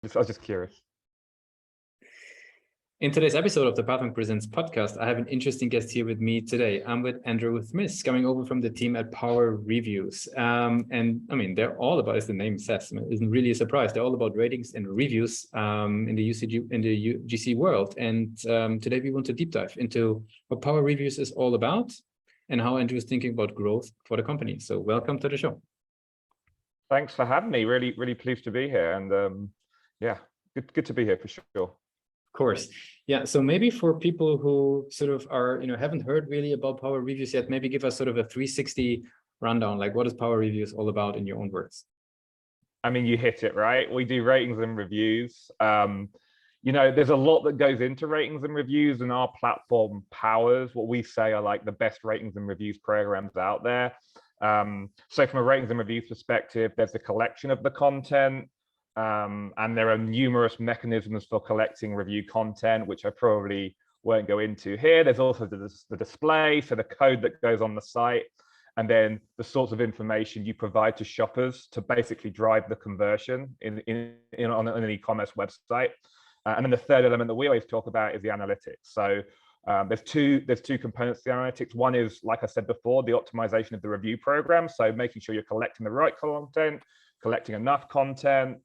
I was just curious. In today's episode of the Pathwing Presents podcast, I have an interesting guest here with me today. I'm with Andrew Smith, coming over from the team at PowerReviews. And I mean, they're all about, as the name says, isn't really a surprise. They're all about ratings and reviews in the UGC world. And today we want to deep dive into what PowerReviews is all about and how Andrew is thinking about growth for the company. So welcome to the show. Thanks for having me. Really pleased to be here. And yeah, good to be here for sure. Of course. Yeah. So maybe for people who sort of are, haven't heard really about PowerReviews yet, maybe give us sort of a 360 rundown. Like, what is PowerReviews all about in your own words? I mean, you hit it, right? We do ratings and reviews. There's a lot that goes into ratings and reviews, and our platform powers what we say are like the best ratings and reviews programs out there. So from a ratings and reviews perspective, there's a collection of the content. And there are numerous mechanisms for collecting review content, which I probably won't go into here. There's also the display, so the code that goes on the site, and then the sorts of information you provide to shoppers to basically drive the conversion on an e-commerce website. And then the third element that we always talk about is the analytics. So there's two components to the analytics. One is, like I said before, the optimization of the review program. So making sure you're collecting the right content, collecting enough content.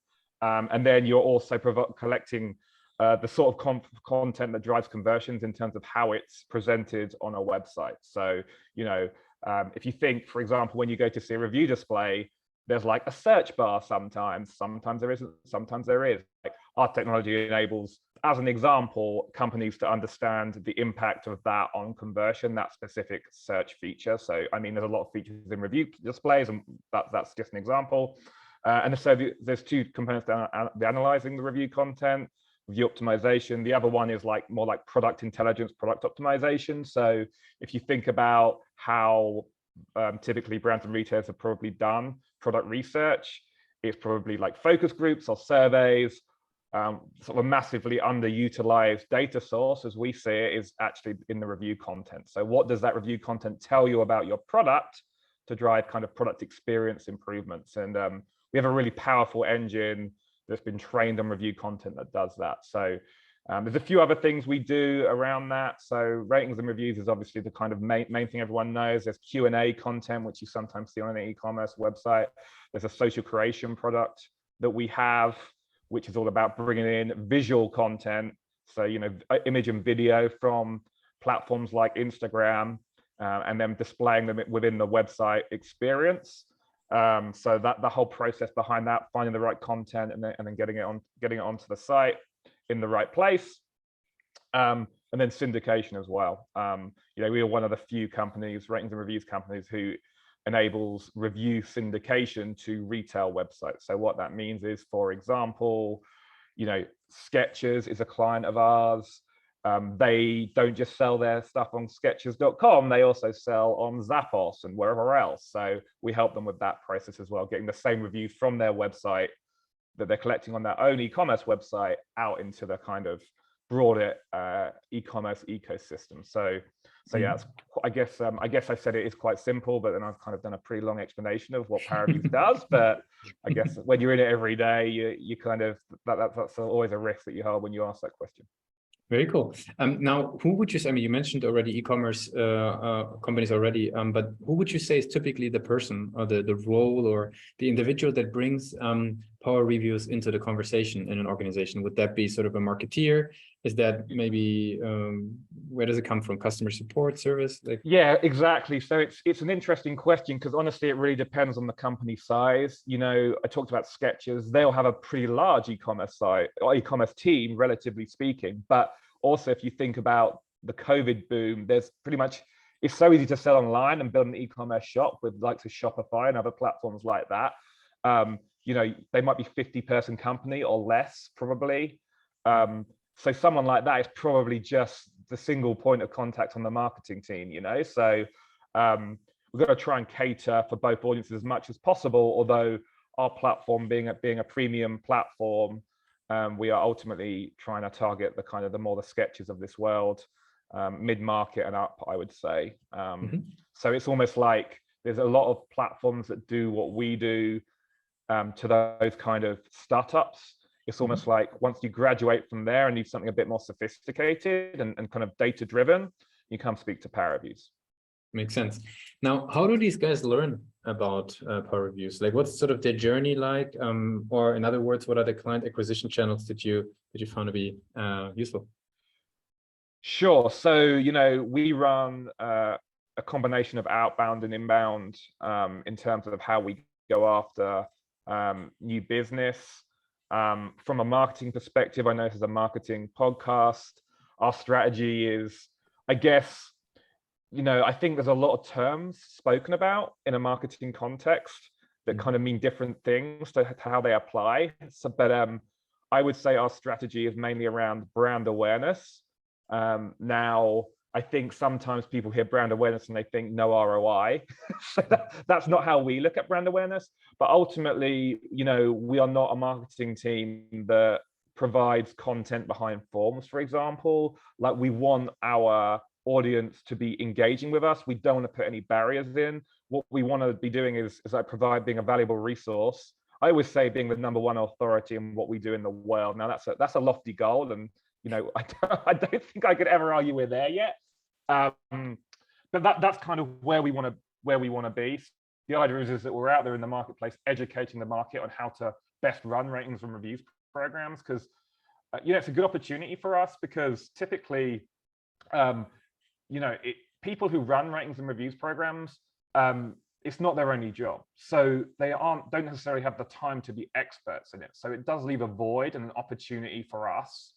And then you're also collecting the sort of content that drives conversions in terms of how it's presented on a website. So, if you think, for example, when you go to see a review display, there's like a search bar sometimes there isn't, sometimes there is. Like, our technology enables, as an example, companies to understand the impact of that on conversion, that specific search feature. So, I mean, there's a lot of features in review displays, and that's just an example. And so there's two components to the analyzing the review content, review optimization. The other one is more like product intelligence, product optimization. So if you think about how typically brands and retailers have probably done product research, it's probably like focus groups or surveys. Sort of a massively underutilized data source, as we see it, is actually in the review content. So what does that review content tell you about your product to drive kind of product experience improvements? And we have a really powerful engine that's been trained on review content that does that. So there's a few other things we do around that. So ratings and reviews is obviously the kind of main thing everyone knows. There's Q&A content, which you sometimes see on an e-commerce website. There's a social creation product that we have, which is all about bringing in visual content. So, image and video from platforms like Instagram, and then displaying them within the website experience. So that the whole process behind that, finding the right content and then getting it onto the site in the right place, and then syndication as well. We are one of the few companies, ratings and reviews companies, who enables review syndication to retail websites. So what that means is, for example, Skechers is a client of ours. They don't just sell their stuff on Skechers.com, they also sell on Zappos and wherever else. So we help them with that process as well, getting the same reviews from their website that they're collecting on their own e-commerce website out into the kind of broader e-commerce ecosystem. So yeah, I guess I said it is quite simple, but then I've kind of done a pretty long explanation of what PowerReviews does. But I guess when you're in it every day, you kind of that's always a risk that you hold when you ask that question. Very cool. Now, who would you say, I mean, you mentioned already e-commerce companies already, but who would you say is typically the person or the role or the individual that brings PowerReviews into the conversation in an organization? Would that be sort of a marketeer? Is that maybe, where does it come from? Customer support service? Yeah, exactly. So it's an interesting question, because honestly, it really depends on the company size. I talked about Skechers. They'll have a pretty large e-commerce site or e-commerce team, relatively speaking. But also, if you think about the COVID boom, it's so easy to sell online and build an e-commerce shop with likes of Shopify and other platforms like that. They might be 50-person company or less, probably. So someone like that is probably just the single point of contact on the marketing team, So we've got to try and cater for both audiences as much as possible. Although our platform being a premium platform, we are ultimately trying to target the more the Skechers of this world, mid-market and up, I would say. So it's almost like there's a lot of platforms that do what we do to those kind of startups. It's almost like once you graduate from there and need something a bit more sophisticated and kind of data driven, you come speak to PowerReviews. Makes sense. Now, how do these guys learn about PowerReviews? Like, what's sort of their journey like? Or in other words, what are the client acquisition channels that you found to be useful? Sure. So, we run a combination of outbound and inbound in terms of how we go after new business. From a marketing perspective, I know this is a marketing podcast. Our strategy is, I guess, I think there's a lot of terms spoken about in a marketing context that kind of mean different things to how they apply. So, but I would say our strategy is mainly around brand awareness. Now, I think sometimes people hear brand awareness and they think no ROI. So that's not how we look at brand awareness. But ultimately, we are not a marketing team that provides content behind forms, for example. Like, we want our audience to be engaging with us. We don't want to put any barriers in. What we want to be doing is like being a valuable resource. I always say being the #1 authority in what we do in the world. Now that's a lofty goal, and I don't think I could ever argue we're there yet. But that's kind of where we want to be. The idea is that we're out there in the marketplace educating the market on how to best run ratings and reviews programs, because it's a good opportunity for us, because typically people who run ratings and reviews programs, it's not their only job. So they don't necessarily have the time to be experts in it. So it does leave a void and an opportunity for us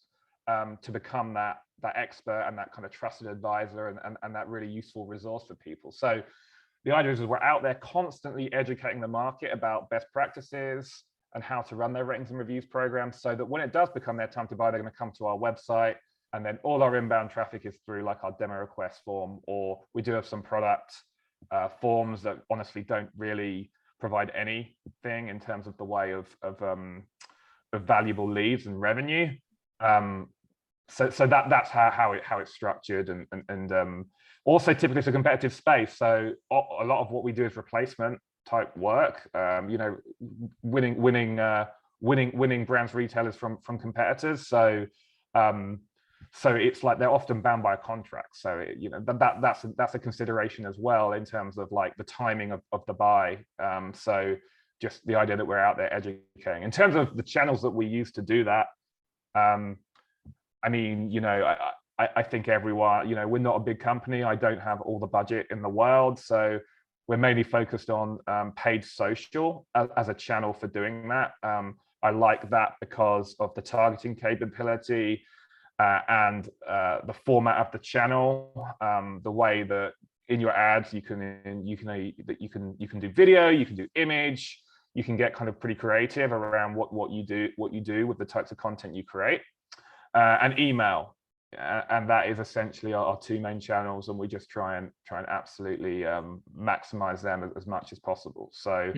to become that expert and that kind of trusted advisor and that really useful resource for people. So the idea is we're out there constantly educating the market about best practices and how to run their ratings and reviews programs, so that when it does become their time to buy, they're going to come to our website. And then all our inbound traffic is through like our demo request form, or we do have some product forms that honestly don't really provide anything in terms of the way of valuable leads and revenue. So that's how it's structured, and also typically it's a competitive space. So a lot of what we do is replacement type work. Winning brands, retailers from competitors. So it's like they're often bound by a contract. So that's a consideration as well in terms of like the timing of the buy. So just the idea that we're out there educating. In terms of the channels that we use to do that, I think everyone, we're not a big company. I don't have all the budget in the world. So we're mainly focused on paid social as a channel for doing that. I like that because of the targeting capability and the format of the channel, the way that in your ads you can do video, you can do image, you can get kind of pretty creative around what you do with the types of content you create, and email, and that is essentially our two main channels, and we just try and absolutely maximize them as much as possible. So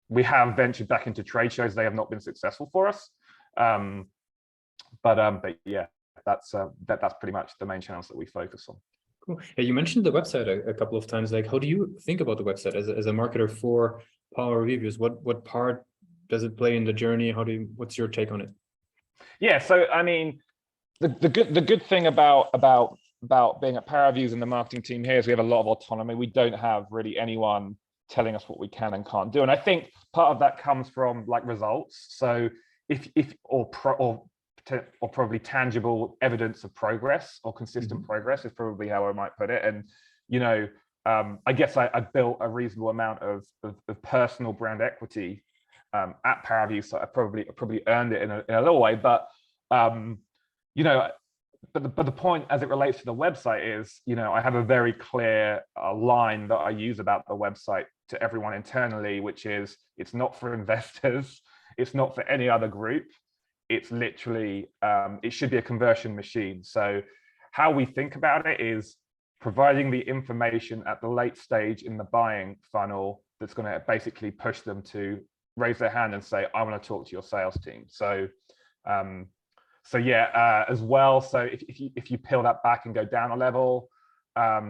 we have ventured back into trade shows. They have not been successful for us. But yeah, that's pretty much the main channels that we focus on. Cool. Yeah, you mentioned the website a couple of times. Like, how do you think about the website as a marketer for PowerReviews? What part does it play in the journey? What's your take on it? Yeah, so I mean, the good thing about being at PowerReviews and the marketing team here is we have a lot of autonomy. We don't have really anyone telling us what we can and can't do, and I think part of that comes from like results. So or probably tangible evidence of progress, or consistent progress is probably how I might put it. And I guess I built a reasonable amount of personal brand equity at PowerReviews, so I probably earned it in a little way. But but the point as it relates to the website is, I have a very clear line that I use about the website to everyone internally, which is it's not for investors, it's not for any other group. It's literally, it should be a conversion machine. So how we think about it is providing the information at the late stage in the buying funnel that's going to basically push them to raise their hand and say, I want to talk to your sales team. So yeah, as well. So if you peel that back and go down a level, I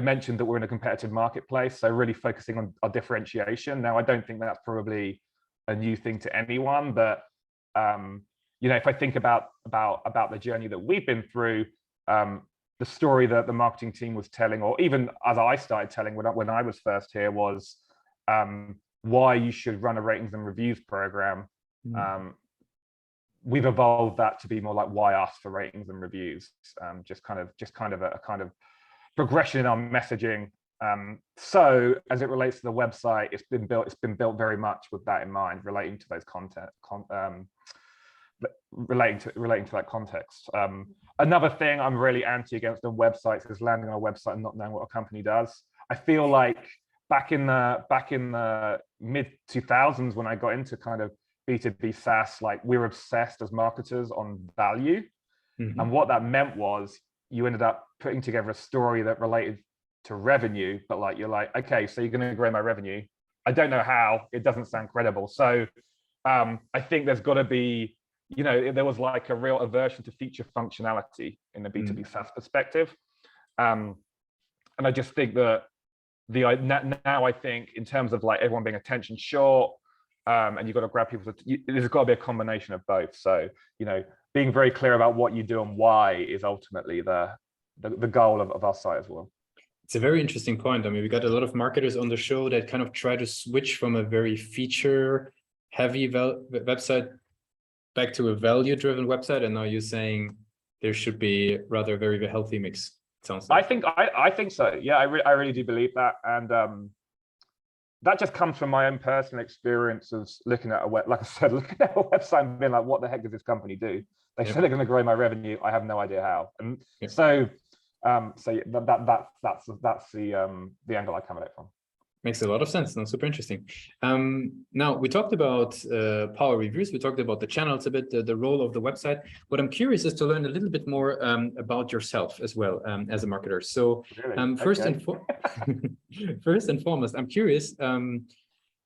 mentioned that we're in a competitive marketplace, so really focusing on our differentiation. Now, I don't think that's probably a new thing to anyone, but you know, if I think about the journey that we've been through, the story that the marketing team was telling, or even as I started telling when I was first here, was why you should run a ratings and reviews program. We've evolved that to be more like why us for ratings and reviews, just kind of a kind of progression in our messaging. So as it relates to the website, it's been built very much with that in mind, relating to those relating to that context. Another thing I'm really anti against on websites is landing on a website and not knowing what a company does. I feel like back in the mid 2000s, when I got into kind of B2B SaaS, like we were obsessed as marketers on value. And what that meant was you ended up putting together a story that related to revenue, but like you're like, okay, so you're going to grow my revenue. I don't know how. It doesn't sound credible. So I think there's got to be, you know, there was like a real aversion to feature functionality in the B2B SaaS perspective. And I just think that now I think in terms of like everyone being attention short, and you've got to grab people, there's got to be a combination of both. So, you know, being very clear about what you do and why is ultimately the goal of our site as well. It's a very interesting point. I mean, we got a lot of marketers on the show that kind of try to switch from a very feature heavy website back to a value driven website. And now you're saying there should be rather a very healthy mix. It sounds like. I think so. Yeah, I really do believe that. And that just comes from my own personal experience of looking at like I said, looking at a website and being like, what the heck does this company do? They said they're going to grow my revenue. I have no idea how. And so that's the angle I come at it from. Makes a lot of sense. No, super interesting. Now we talked about PowerReviews. We talked about the channels a bit, the role of the website. What I'm curious is to learn a little bit more about yourself as well as a marketer. So really? First and foremost, I'm curious.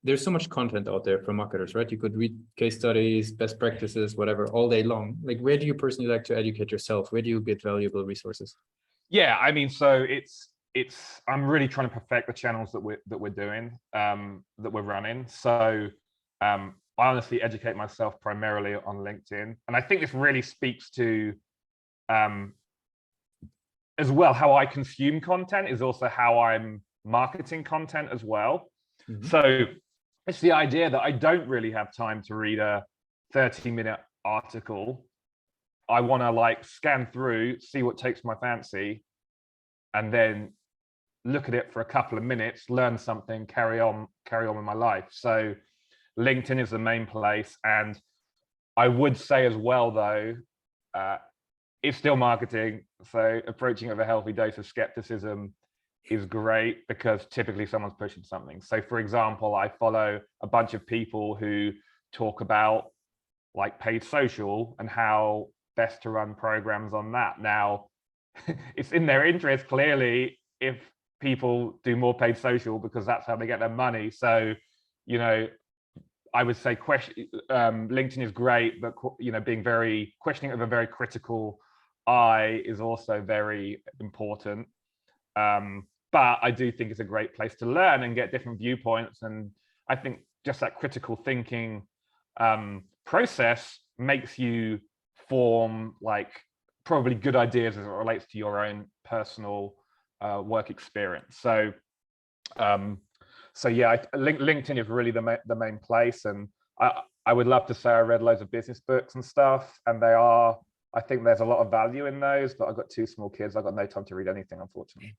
There's so much content out there for marketers, right? You could read case studies, best practices, whatever, all day long. Like, where do you personally like to educate yourself? Where do you get valuable resources? Yeah, I mean, so I'm really trying to perfect the channels that we're doing, that we're running. So I honestly educate myself primarily on LinkedIn, and I think this really speaks to as well how I consume content is also how I'm marketing content as well. So it's the idea that I don't really have time to read a 30-minute article. I want to like scan through, see what takes my fancy, and then look at it for a couple of minutes, learn something, carry on with my life. So LinkedIn is the main place. And I would say as well, though, it's still marketing. So approaching it with a healthy dose of skepticism is great, because typically someone's pushing something. So for example, I follow a bunch of people who talk about like paid social and how best to run programs on that. Now, it's in their interest, clearly, if people do more paid social, because that's how they get their money. So, you know, I would say LinkedIn is great, but, you know, questioning it with a very critical eye is also very important. But I do think it's a great place to learn and get different viewpoints. And I think just that critical thinking process makes you form like probably good ideas as it relates to your own personal work experience. So yeah, LinkedIn is really the main place. And I would love to say I read loads of business books and stuff, and I think there's a lot of value in those, but I've got 2 small kids. I've got no time to read anything, unfortunately.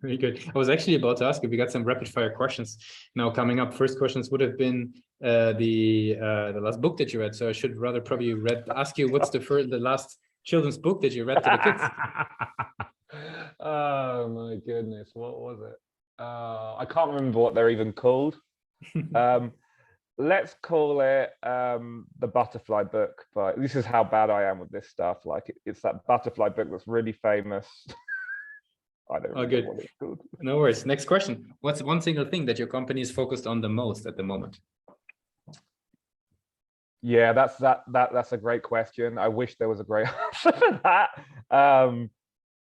Very good. I was actually about to ask if we got some rapid fire questions now coming up. First questions would have been the last book that you read. So I should rather probably ask you, what's the last children's book that you read to the kids? Oh my goodness, what was it? I can't remember what they're even called. Let's call it the Butterfly Book. But this is how bad I am with this stuff. Like it's that Butterfly book that's really famous. I don't know what it's called. No worries. Next question. What's one single thing that your company is focused on the most at the moment? Yeah, that's a great question. I wish there was a great answer for that.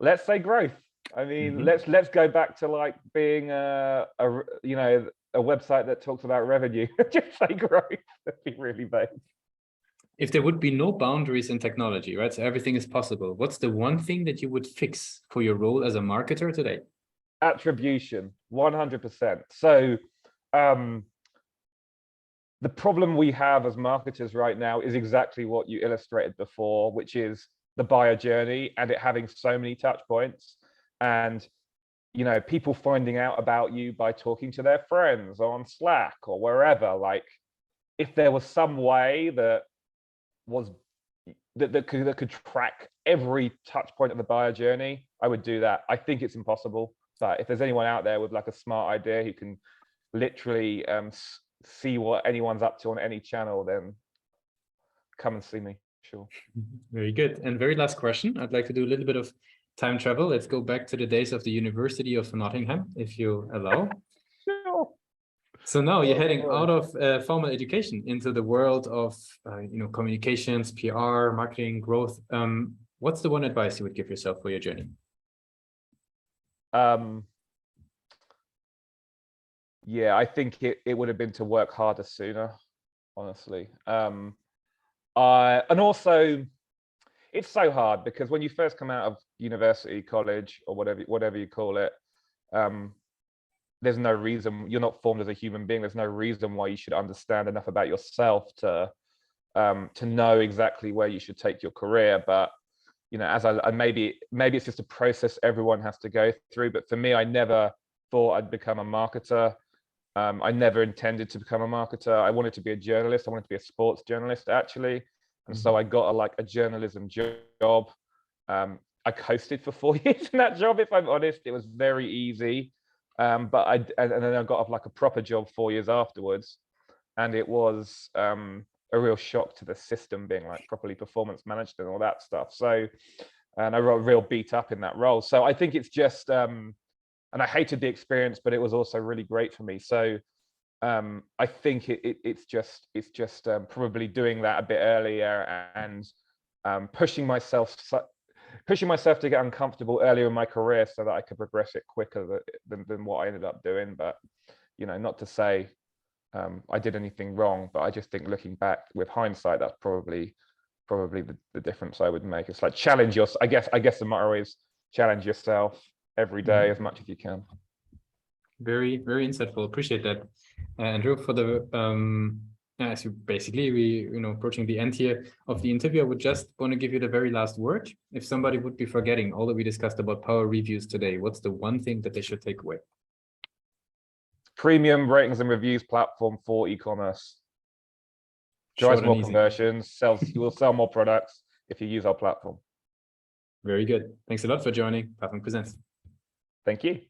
Let's say growth. I mean, let's go back to like being you know, a website that talks about revenue. Just say growth. That'd be really vague. If there would be no boundaries in technology, right? So everything is possible. What's the one thing that you would fix for your role as a marketer today? Attribution, 100%. So the problem we have as marketers right now is exactly what you illustrated before, which is the buyer journey and it having so many touch points, and people finding out about you by talking to their friends or on Slack or wherever. Like, if there was some way that could track every touch point of the buyer journey, I would do that. I think it's impossible, but if there's anyone out there with like a smart idea who can literally see what anyone's up to on any channel, then come and see me. Sure. Very good. And very last question, I'd like to do a little bit of time travel. Let's go back to the days of the University of Nottingham, if you allow. Sure. So now you're heading out of formal education into the world of communications, PR, marketing, growth. What's the one advice you would give yourself for your journey? Yeah, I think it would have been to work harder sooner, honestly. And also, it's so hard because when you first come out of university, college, or whatever you call it, there's no reason, you're not formed as a human being. There's no reason why you should understand enough about yourself to know exactly where you should take your career. But maybe it's just a process everyone has to go through. But for me, I never thought I'd become a marketer. I never intended to become a marketer. I wanted to be a journalist. I wanted to be a sports journalist, actually. And so I got a journalism job. I coasted for 4 years in that job, if I'm honest. It was very easy. And then I got a proper job 4 years afterwards. And it was a real shock to the system being properly performance managed and all that stuff. So, and I got real beat up in that role. So I think it's just, and I hated the experience, but it was also really great for me. So I think it's just probably doing that a bit earlier and pushing myself to get uncomfortable earlier in my career so that I could progress it quicker than what I ended up doing. But not to say I did anything wrong, but I just think looking back with hindsight, that's probably the difference I would make. It's like challenge yourself. I guess the motto is challenge yourself every day as much as you can. Very, very insightful. Appreciate that, Andrew. For the as you basically approaching the end here of the interview, I would just want to give you the very last word. If somebody would be forgetting all that we discussed about PowerReviews today, what's the one thing that they should take away? Premium ratings and reviews platform for e-commerce. Drives more conversions, you will sell more products if you use our platform. Very good. Thanks a lot for joining Platform Presents. Thank you.